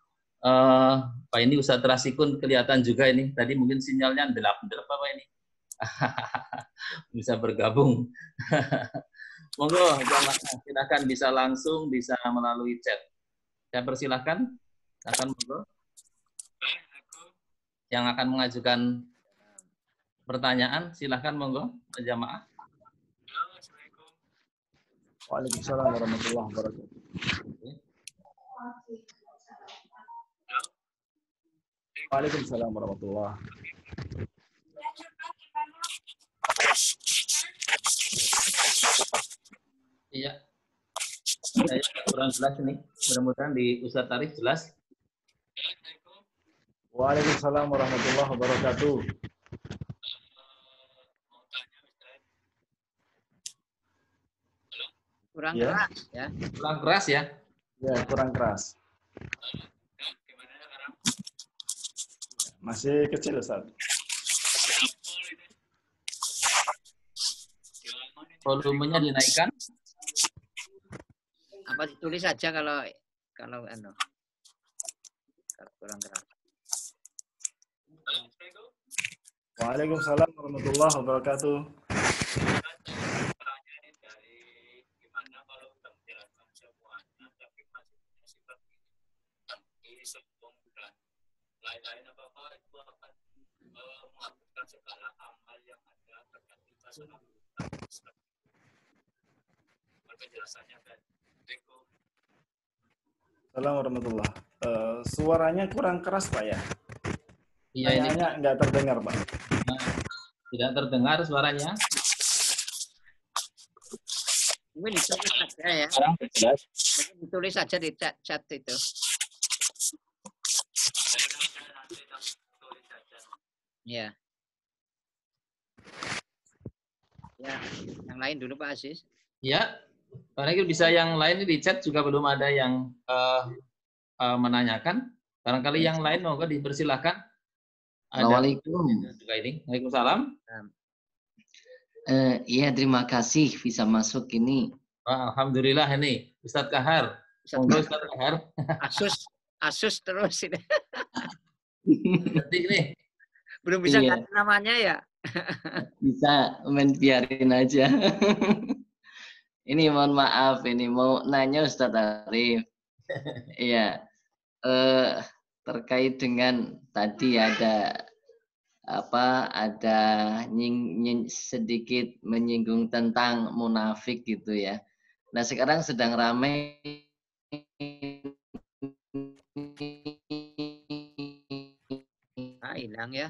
Speaker 2: Pak ini Ustadz Rasikun kelihatan juga ini. Tadi mungkin sinyalnya delap-delap apa ini? Bisa bergabung. Monggo jamaah, silakan bisa langsung, bisa melalui chat. Saya persilahkan, akan monggo. Yang akan mengajukan pertanyaan, silahkan monggo, jamaah.
Speaker 1: Waalaikumsalam warahmatullahi wabarakatuh. Waalaikumsalam warahmatullahi wabarakatuh.
Speaker 2: Iya. Saya kurang jelas ini. Mudah-mudahan di Ustadz Arif jelas.
Speaker 1: Waalaikumsalam warahmatullahi wabarakatuh.
Speaker 3: kurang
Speaker 1: Ya.
Speaker 3: keras ya.
Speaker 2: Kurang keras ya.
Speaker 1: Ya, kurang keras. Masih kecil, Ustaz.
Speaker 2: Volumenya dinaikkan.
Speaker 3: Apa ditulis saja kalau kurang keras.
Speaker 1: Waalaikumsalam warahmatullahi wabarakatuh. Assalamualaikum warahmatullahi. Suaranya kurang keras, Pak ya?
Speaker 2: Iya, ini
Speaker 1: Kayaknya nggak terdengar, Pak.
Speaker 2: tidak terdengar suaranya.
Speaker 3: Mungkin ditulis saja ya.
Speaker 2: Sekarang jelas.
Speaker 3: Mungkin ditulis saja di chat itu. Ya. Ya, yang lain dulu Pak Aziz.
Speaker 2: Ya, Pak Nagil bisa yang lain di chat juga belum ada yang menanyakan. Barangkali yang lain monggo dipersilahkan.
Speaker 4: Assalamualaikum.
Speaker 2: Juga ini. Waalaikumsalam.
Speaker 4: Iya, terima kasih bisa masuk ini.
Speaker 2: Alhamdulillah ini Ustadz Kahar. Monggo Ustadz Kahar.
Speaker 3: Asus terus ini.
Speaker 2: Detik nih.
Speaker 3: Belum bisa
Speaker 4: Iya.
Speaker 3: ganti namanya ya.
Speaker 4: Bisa main biarin aja. Ini mohon maaf, ini mau nanya Ustadz Arif. Iya, terkait dengan tadi ada sedikit menyinggung tentang munafik gitu ya. Nah sekarang sedang ramai
Speaker 3: Hilang ya.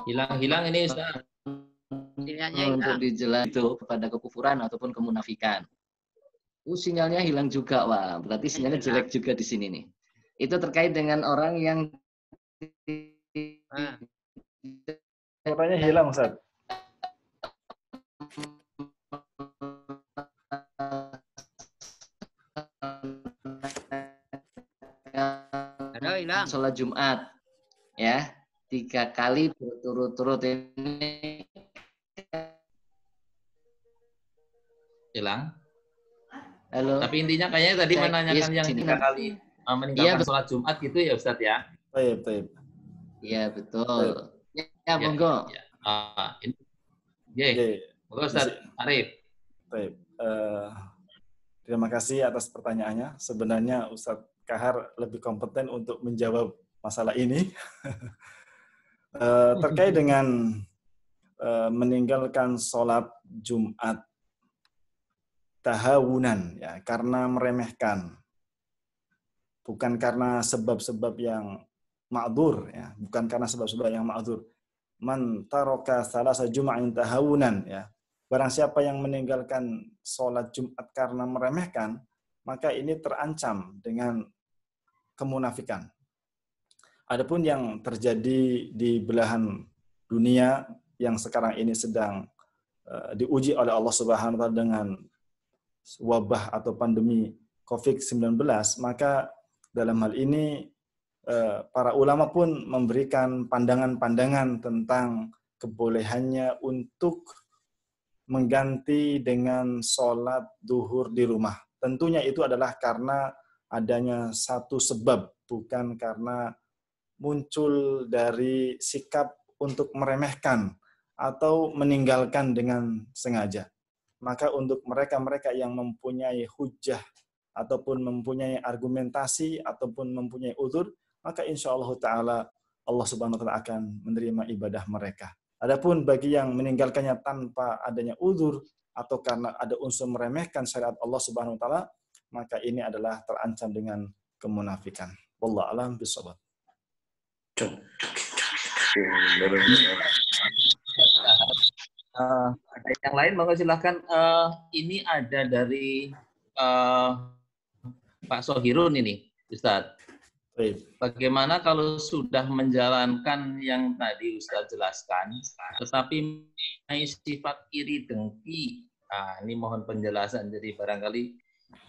Speaker 2: Hilang ini Ustaz.
Speaker 3: Sinyalnya
Speaker 4: untuk
Speaker 3: hilang.
Speaker 4: dijelaskan itu kepada kekufuran ataupun kemunafikan. Sinyalnya hilang juga, wah. Berarti sinyalnya jelek juga di sini nih. Itu terkait dengan orang yang
Speaker 1: Suaranya hilang, Ustaz.
Speaker 3: Hilang.
Speaker 4: Sholat Jumat ya 3 kali berturut-turut ini
Speaker 2: Hilang.
Speaker 4: halo.
Speaker 2: Tapi intinya kayaknya tadi menanyakan yang 3 kali meninggalkan sholat Jumat gitu ya Ustadz ya.
Speaker 1: Baik.
Speaker 4: Iya betul. Ya monggo.
Speaker 2: Monggo Ustadz Arif.
Speaker 1: Baik. Terima kasih atas pertanyaannya. Sebenarnya Ustadz Kahar lebih kompeten untuk menjawab masalah ini. Terkait dengan meninggalkan sholat Jumat tahawunan, ya, karena meremehkan, bukan karena sebab-sebab yang ma'dzur, ya, bukan karena sebab-sebab yang ma'dzur. Man taraka salasa jum'ain tahawunan, ya. Barang siapa yang meninggalkan sholat Jumat karena meremehkan, maka ini terancam dengan kemunafikan. Adapun yang terjadi di belahan dunia yang sekarang ini sedang diuji oleh Allah Subhanahu wa taala dengan wabah atau pandemi COVID-19, maka dalam hal ini para ulama pun memberikan pandangan-pandangan tentang kebolehannya untuk mengganti dengan sholat duhur di rumah. Tentunya itu adalah karena adanya satu sebab, bukan karena muncul dari sikap untuk meremehkan atau meninggalkan dengan sengaja. Maka untuk mereka-mereka yang mempunyai hujah ataupun mempunyai argumentasi ataupun mempunyai uzur, maka insya Allah Ta'ala Allah Subhanahu wa Ta'ala akan menerima ibadah mereka. Adapun bagi yang meninggalkannya tanpa adanya uzur atau karena ada unsur meremehkan syariat Allah Subhanahu wa Ta'ala, maka ini adalah terancam dengan kemunafikan. Wallahu a'lam bishawab.
Speaker 2: Yang lain monggo silahkan. Ini ada dari Pak Sohirun ini, Ustadz.
Speaker 1: Baik.
Speaker 2: Bagaimana kalau sudah menjalankan yang tadi Ustaz jelaskan, tetapi mempunyai sifat iri dengki? Nah, ini mohon penjelasan. Jadi barangkali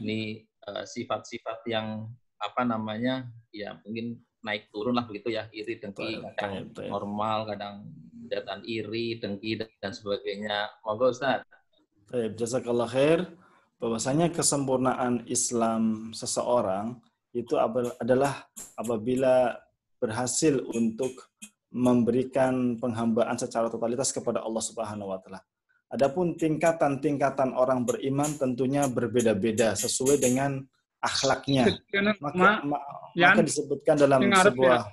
Speaker 2: ini sifat-sifat yang apa namanya, ya mungkin naik turun lah begitu ya, iri dengki, kadang normal, kadang kelihatan iri, dengki dan sebagainya. Monggo Ustaz.
Speaker 1: Baik, jazakallah khair. Bahwasanya kesempurnaan Islam seseorang itu adalah apabila berhasil untuk memberikan penghambaan secara totalitas kepada Allah Subhanahu wa taala. Adapun tingkatan-tingkatan orang beriman tentunya berbeda-beda sesuai dengan akhlaknya. Maka disebutkan dalam sebuah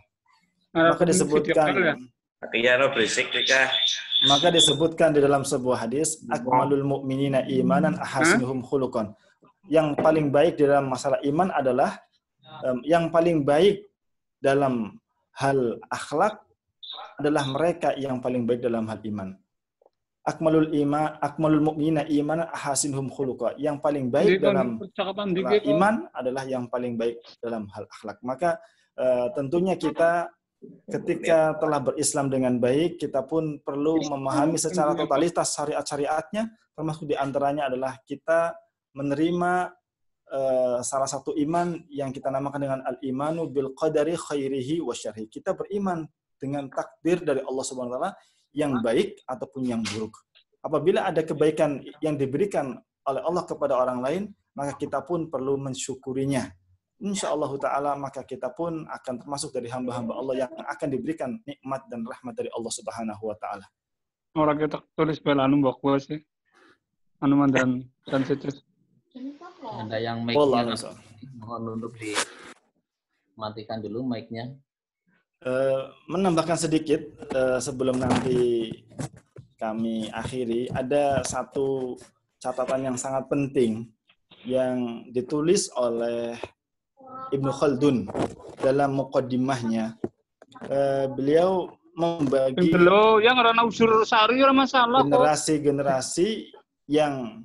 Speaker 1: maka disebutkan di dalam sebuah hadis, akmalul mu'minina imanan ahasinuhum khuluqan. Yang paling baik di dalam masalah iman adalah yang paling baik dalam hal akhlak adalah mereka yang paling baik dalam hal iman. Akmalul mu'minina imanan ahasinuhum khuluqa. Yang paling baik dalam iman adalah yang paling baik dalam hal akhlak. Maka tentunya kita ketika telah berislam dengan baik, kita pun perlu memahami secara totalitas syariat-syariatnya, termasuk diantaranya adalah kita menerima salah satu iman yang kita namakan dengan al-imanu bil qadari khairihi wa syarhi. Kita beriman dengan takdir dari Allah Subhanahu wa taala yang baik ataupun yang buruk. Apabila ada kebaikan yang diberikan oleh Allah kepada orang lain, maka kita pun perlu mensyukurinya. Insyaallah ta'ala maka kita pun akan termasuk dari hamba-hamba Allah yang akan diberikan nikmat dan rahmat dari Allah Subhanahu wa taala.
Speaker 5: Orang kita tulis belanu baku sih. Anu dan sensitif.
Speaker 2: Ada yang mic-nya mohon untuk dimatikan dulu mic-nya.
Speaker 1: Menambahkan sedikit sebelum nanti kami akhiri, ada satu catatan yang sangat penting yang ditulis oleh Ibnu Khaldun dalam muqaddimahnya. Beliau membagi generasi-generasi yang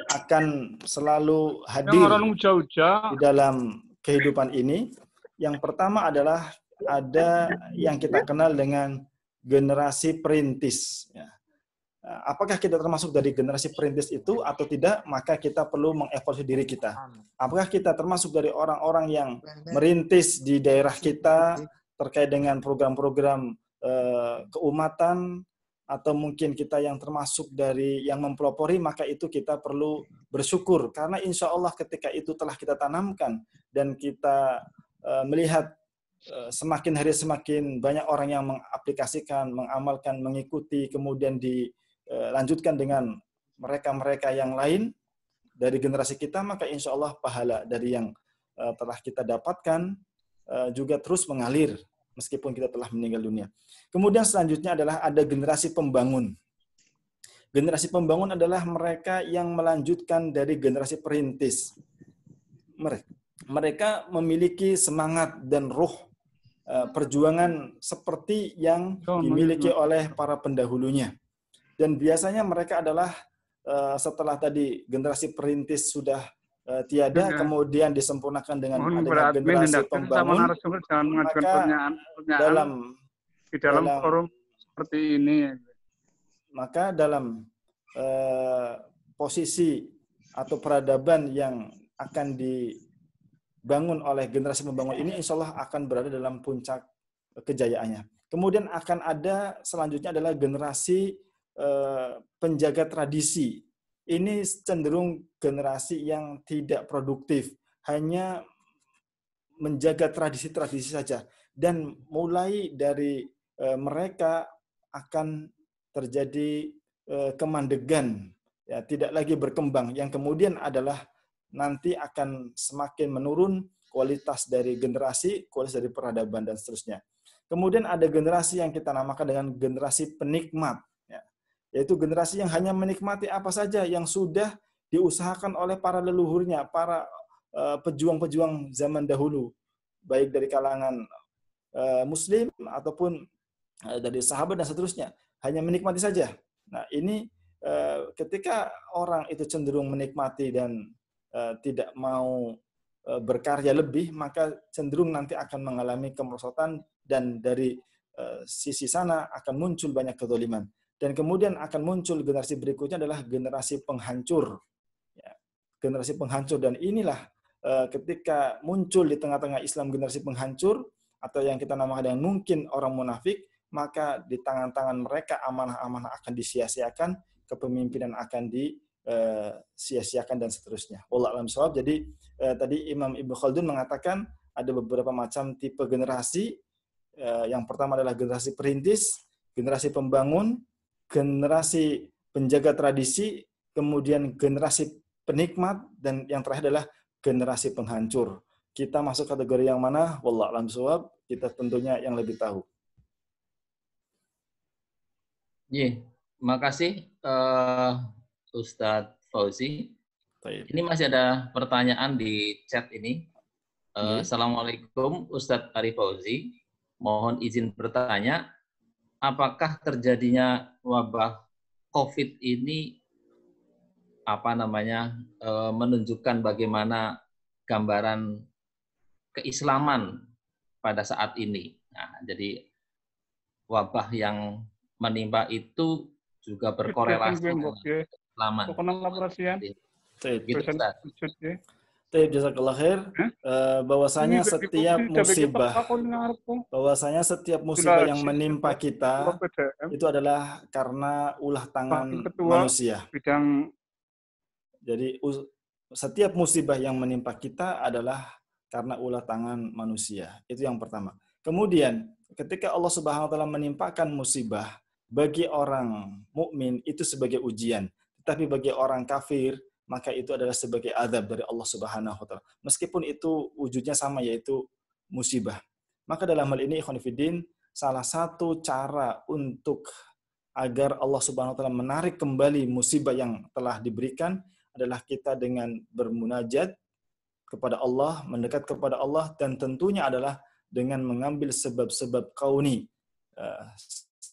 Speaker 1: akan selalu hadir di dalam kehidupan ini. Yang pertama adalah ada yang kita kenal dengan generasi perintis. Apakah kita termasuk dari generasi perintis itu atau tidak, maka kita perlu mengevaluasi diri kita. Apakah kita termasuk dari orang-orang yang merintis di daerah kita terkait dengan program-program keumatan, atau mungkin kita yang termasuk dari yang mempelopori, maka itu kita perlu bersyukur. Karena insya Allah ketika itu telah kita tanamkan dan kita melihat semakin hari semakin banyak orang yang mengaplikasikan, mengamalkan, mengikuti, kemudian dilanjutkan dengan mereka-mereka yang lain dari generasi kita, maka insya Allah pahala dari yang telah kita dapatkan juga terus mengalir meskipun kita telah meninggal dunia. Kemudian selanjutnya adalah ada generasi pembangun. Generasi pembangun adalah mereka yang melanjutkan dari generasi perintis. Mereka memiliki semangat dan ruh perjuangan seperti yang dimiliki oleh para pendahulunya. Dan biasanya mereka adalah setelah tadi generasi perintis sudah tiada, kemudian disempurnakan dengan adanya generasi pembangun, maka
Speaker 5: di dalam forum seperti ini,
Speaker 1: maka dalam posisi atau peradaban yang akan dibangun oleh generasi pembangun ini, insya Allah akan berada dalam puncak kejayaannya. Kemudian akan ada selanjutnya adalah generasi penjaga tradisi. Ini cenderung generasi yang tidak produktif, hanya menjaga tradisi-tradisi saja. Dan mulai dari mereka akan terjadi kemandegan, ya, tidak lagi berkembang. Yang kemudian adalah nanti akan semakin menurun kualitas dari generasi, kualitas dari peradaban, dan seterusnya. Kemudian ada generasi yang kita namakan dengan generasi penikmat. Yaitu generasi yang hanya menikmati apa saja yang sudah diusahakan oleh para leluhurnya, para pejuang-pejuang zaman dahulu, baik dari kalangan muslim ataupun dari sahabat dan seterusnya, hanya menikmati saja. Nah, ini ketika orang itu cenderung menikmati dan tidak mau berkarya lebih, maka cenderung nanti akan mengalami kemerosotan, dan dari sisi sana akan muncul banyak kezaliman. Dan kemudian akan muncul generasi berikutnya adalah generasi penghancur. Ya, generasi penghancur, dan inilah ketika muncul di tengah-tengah Islam generasi penghancur, atau yang kita namakan dengan mungkin orang munafik, maka di tangan-tangan mereka amanah-amanah akan disia-siakan, kepemimpinan akan disia-siakan, dan seterusnya. Wallahu a'lam bishawab. Jadi tadi Imam Ibnu Khaldun mengatakan ada beberapa macam tipe generasi. Yang pertama adalah generasi perintis, generasi pembangun, generasi penjaga tradisi, kemudian generasi penikmat, dan yang terakhir adalah generasi penghancur. Kita masuk kategori yang mana? Wallahu a'lam bishawab. Kita tentunya yang lebih tahu.
Speaker 2: Iya, makasih Ustadz Fauzi.
Speaker 1: Baik.
Speaker 2: Ini masih ada pertanyaan di chat ini.
Speaker 1: Iya.
Speaker 2: Assalamualaikum Ustadz Arif Fauzi. Mohon izin bertanya, apakah terjadinya wabah COVID ini menunjukkan bagaimana gambaran keislaman pada saat ini? Nah, jadi wabah yang menimpa itu juga berkorelasi dengan keislaman. Gitu, Ustaz.
Speaker 1: Jazakallah khair. Bahwasanya setiap musibah yang menimpa kita itu adalah karena ulah tangan manusia. Jadi setiap musibah yang menimpa kita adalah karena ulah tangan manusia. Itu yang pertama. Kemudian ketika Allah Subhanahu wa taala menimpakan musibah, bagi orang mukmin itu sebagai ujian, tetapi bagi orang kafir maka itu adalah sebagai azab dari Allah Subhanahu wa taala. Meskipun itu wujudnya sama, yaitu musibah. Maka dalam hal ini ikhwan fillah, salah satu cara untuk agar Allah Subhanahu wa taala menarik kembali musibah yang telah diberikan adalah kita dengan bermunajat kepada Allah, mendekat kepada Allah, dan tentunya adalah dengan mengambil sebab-sebab kauni.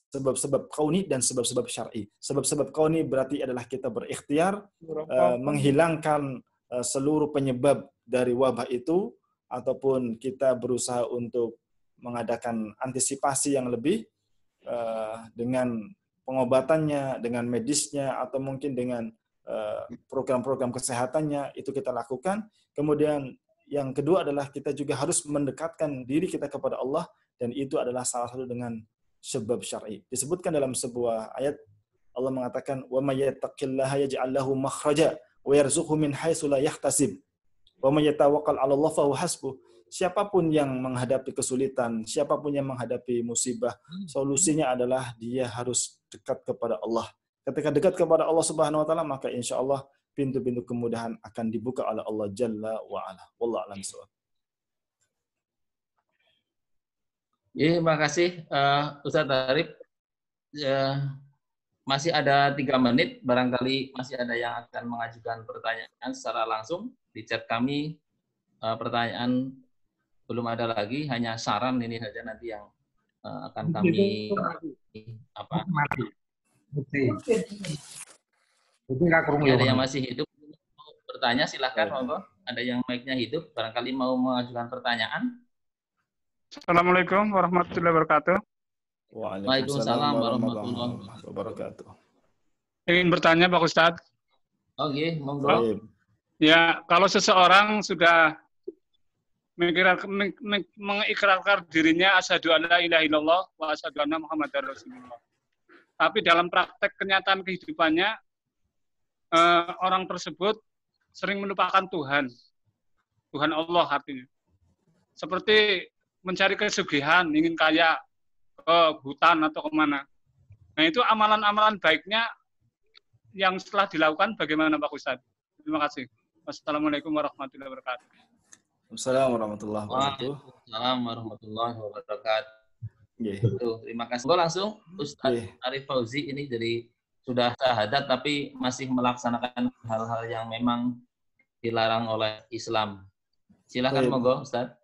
Speaker 1: Sebab-sebab kauni dan sebab-sebab syar'i. Sebab-sebab kauni berarti adalah kita berikhtiar menghilangkan seluruh penyebab dari wabah itu, ataupun kita berusaha untuk mengadakan antisipasi yang lebih dengan pengobatannya, dengan medisnya, atau mungkin dengan program-program kesehatannya, itu kita lakukan. Kemudian yang kedua adalah kita juga harus mendekatkan diri kita kepada Allah, dan itu adalah salah satu dengan sebab syar'i. Disebutkan dalam sebuah ayat, Allah mengatakan, "Wa may yattaqillaha yaj'al lahu makhraja wa yarzuqhu min haitsu la yahtasib. Wa may yatawakkal 'ala Allah fa huwa hasbuh." Siapapun yang menghadapi kesulitan, siapapun yang menghadapi musibah, solusinya adalah dia harus dekat kepada Allah. Ketika dekat kepada Allah Subhanahu wa taala, maka insya Allah pintu-pintu kemudahan akan dibuka oleh Allah Jalla wa Ala. Wallahu a'lam bishawab.
Speaker 2: Ya, makasih Ustadz Arif. Masih ada 3 menit, barangkali masih ada yang akan mengajukan pertanyaan secara langsung. Di chat kami pertanyaan belum ada lagi, hanya saran ini saja nanti yang akan kami ada yang masih hidup bertanya, silahkan monggo. Ada yang mic-nya hidup, barangkali mau mengajukan pertanyaan.
Speaker 5: Assalamualaikum warahmatullahi wabarakatuh.
Speaker 2: Waalaikumsalam warahmatullahi
Speaker 1: wabarakatuh.
Speaker 5: Ingin bertanya Pak Ustadz.
Speaker 2: Oke, monggo.
Speaker 5: Ya, kalau seseorang sudah mengikrarkan dirinya asyhadu an la ilaha illallah wa asyhadu anna muhammadar rasulullah, tapi dalam praktek kenyataan kehidupannya orang tersebut sering melupakan Tuhan Allah artinya. Seperti mencari kesugihan, ingin kaya, ke hutan atau kemana. Nah, itu amalan-amalan baiknya yang setelah dilakukan bagaimana Pak Ustadz? Terima kasih. Wassalamualaikum warahmatullahi wabarakatuh.
Speaker 1: Wassalamualaikum warahmatullahi wabarakatuh.
Speaker 2: Waalaikumsalam warahmatullahi wabarakatuh.
Speaker 1: Yeah.
Speaker 2: Terima kasih. Langsung Ustadz Arif Fauzi ini jadi sudah syahadat tapi masih melaksanakan hal-hal yang memang dilarang oleh Islam. Silakan monggo Ustadz.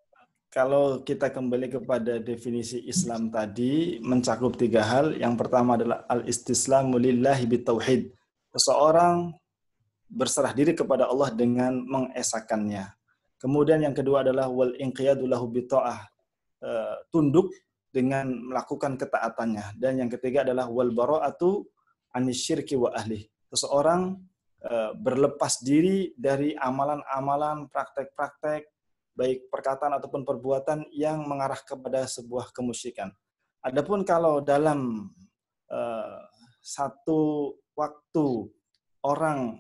Speaker 1: Kalau kita kembali kepada definisi Islam tadi, mencakup 3 hal. Yang pertama adalah al-istislamu lillahi bitauhid. Seseorang berserah diri kepada Allah dengan mengesakannya. Kemudian yang kedua adalah wal inqiyadu lahu bi ta'ah, tunduk dengan melakukan ketaatannya. Dan yang ketiga adalah wal bara'atu anisyirki wa ahli. Seseorang berlepas diri dari amalan-amalan, praktek-praktek, baik perkataan ataupun perbuatan yang mengarah kepada sebuah kemusyrikan. Adapun kalau dalam satu waktu orang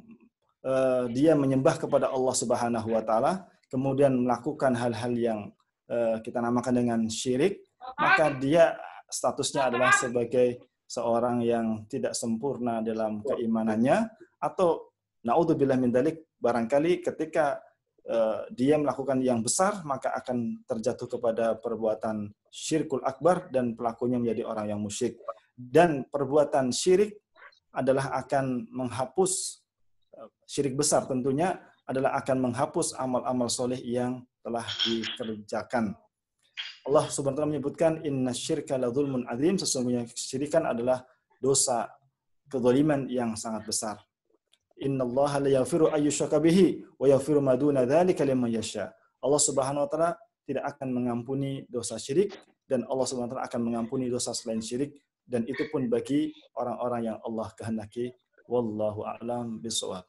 Speaker 1: dia menyembah kepada Allah Subhanahu wa taala, kemudian melakukan hal-hal yang kita namakan dengan syirik, maka dia statusnya adalah sebagai seorang yang tidak sempurna dalam keimanannya, atau naudzubillah min dzalik, barangkali ketika dia melakukan yang besar maka akan terjatuh kepada perbuatan syirkul akbar dan pelakunya menjadi orang yang musyrik. Dan perbuatan syirik adalah akan menghapus, syirik besar tentunya adalah akan menghapus amal-amal soleh yang telah dikerjakan. Allah Subhanahu wa taala menyebutkan innasyirka ladzulmun adzim, sesungguhnya kesyirikan adalah dosa kezaliman yang sangat besar. Innallaha la yaghfiru ayyushraka bihi wa yaghfiru ma duna dzalika liman yasha. Allah Subhanahu wa taala tidak akan mengampuni dosa syirik, dan Allah Subhanahu wa taala akan mengampuni dosa selain syirik, dan itu pun bagi orang-orang yang Allah kehendaki. Wallahu a'lam bishawab.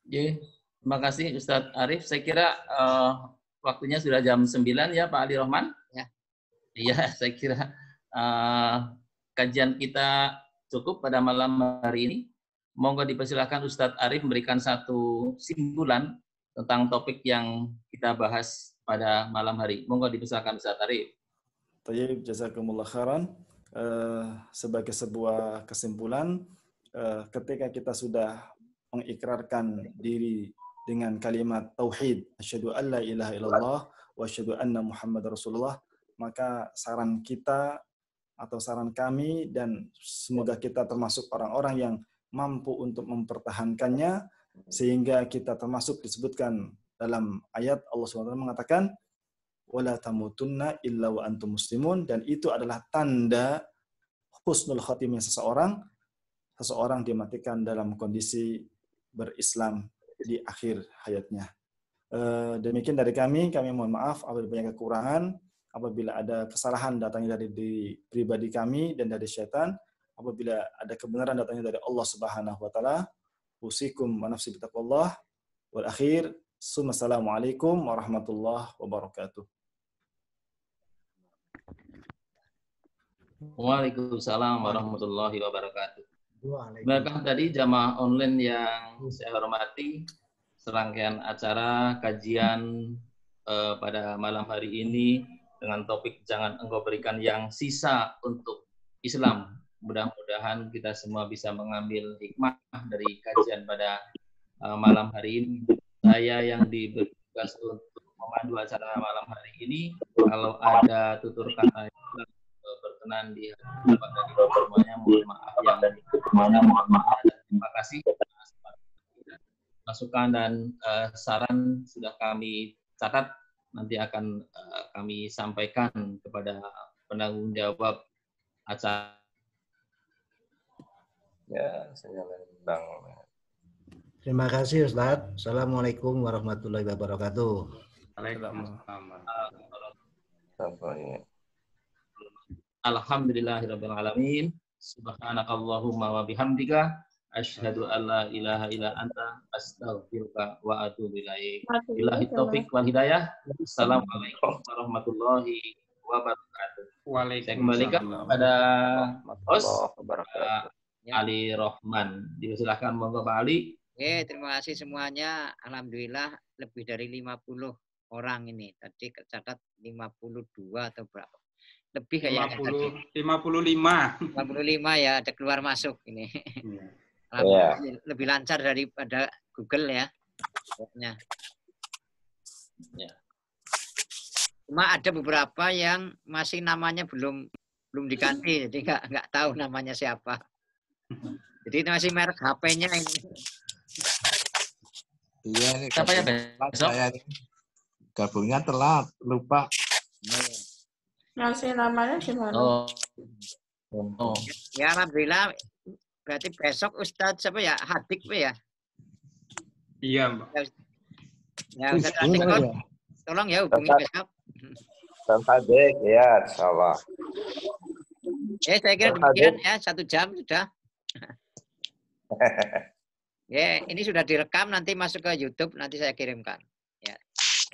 Speaker 2: Terima kasih Ustadz Arif. Saya kira waktunya sudah jam 9 ya Pak Ali Rohman.
Speaker 3: Ya.
Speaker 2: Iya, saya kira kajian kita cukup pada malam hari ini. Monggo dipersilakan Ustadz Arif memberikan satu simpulan tentang topik yang kita bahas pada malam hari. Monggo dipersilakan Ustadz Arif.
Speaker 1: Tayyib, jazakumullah khairan. Sebagai sebuah kesimpulan, ketika kita sudah mengikrarkan diri dengan kalimat tauhid, asyhadu an la ilaha illallah wa asyhadu anna Muhammadar Rasulullah, maka saran kita atau saran kami, dan semoga kita termasuk orang-orang yang mampu untuk mempertahankannya, sehingga kita termasuk disebutkan dalam ayat Allah SWT mengatakan wala tamutunna illa wa antum muslimun, dan itu adalah tanda husnul khatimah seseorang dimatikan dalam kondisi berislam di akhir hayatnya. Demikian dari kami mohon maaf apabila banyak kekurangan, apabila ada kesalahan datangnya dari diri pribadi kami dan dari syaitan, apabila ada kebenaran datangnya dari Allah Subhanahu wa taala. Usikum wa nafsi bitaqwallah wal akhir. Assalamualaikum warahmatullahi wabarakatuh.
Speaker 2: Waalaikumsalam warahmatullahi wabarakatuh. Baiklah, tadi jamaah online yang saya hormati, serangkaian acara kajian pada malam hari ini dengan topik jangan engkau berikan yang sisa untuk Islam. Mudah-mudahan kita semua bisa mengambil hikmah dari kajian pada malam hari ini. Saya yang diberi tugas untuk memandu acara malam hari ini, kalau ada tutur kata yang berkenan di hadapan dari semuanya, mohon maaf yang semuanya, mohon maaf dan terima kasih. Masukan dan saran sudah kami catat, nanti akan kami sampaikan kepada penanggung jawab acara.
Speaker 6: Ya, saya undang.
Speaker 7: Terima kasih Ustadz. Assalamualaikum warahmatullahi wabarakatuh.
Speaker 2: Alhamdulillahirabbil alamin. Subhanakallahumma wa bihamdika asyhadu an la ilaha illa anta astaghfiruka wa atubu ilaik. Billahi taufik wal hidayah. Assalamualaikum warahmatullahi wabarakatuh. Saya kembalikan kepada host Ali Rohman. Dipersilakan monggo Pak Ali.
Speaker 3: Terima kasih semuanya. Alhamdulillah lebih dari 50 orang ini. Tadi tercatat 52 atau berapa? Lebih kayaknya
Speaker 5: 55.
Speaker 3: 55 ya, ada keluar masuk ini. Alhamdulillah lebih lancar daripada Google ya. Pokoknya.
Speaker 2: Ya.
Speaker 3: Cuma ada beberapa yang masih namanya belum diganti, jadi nggak tahu namanya siapa. Jadi masih merek HP-nya ini.
Speaker 6: Iya, ini
Speaker 2: Siapa ya besok?
Speaker 6: saya gabungnya telat, lupa.
Speaker 8: Ngasih namanya gimana?
Speaker 2: Oh.
Speaker 3: Ya alhamdulillah. Berarti besok Ustadz siapa ya? Hadik ya?
Speaker 5: Iya, Mbak.
Speaker 3: Ya, Ustaz Atikun, tolong ya hubungi besok.
Speaker 6: Dan Sadik, ya, insyaallah.
Speaker 3: Saya kira demikian ya, 1 jam sudah. Ya, ini sudah direkam, nanti masuk ke YouTube, nanti saya kirimkan. Ya,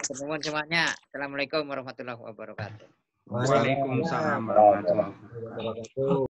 Speaker 3: teman-teman semuanya. Assalamualaikum warahmatullahi wabarakatuh.
Speaker 7: Waalaikumsalam warahmatullahi wabarakatuh.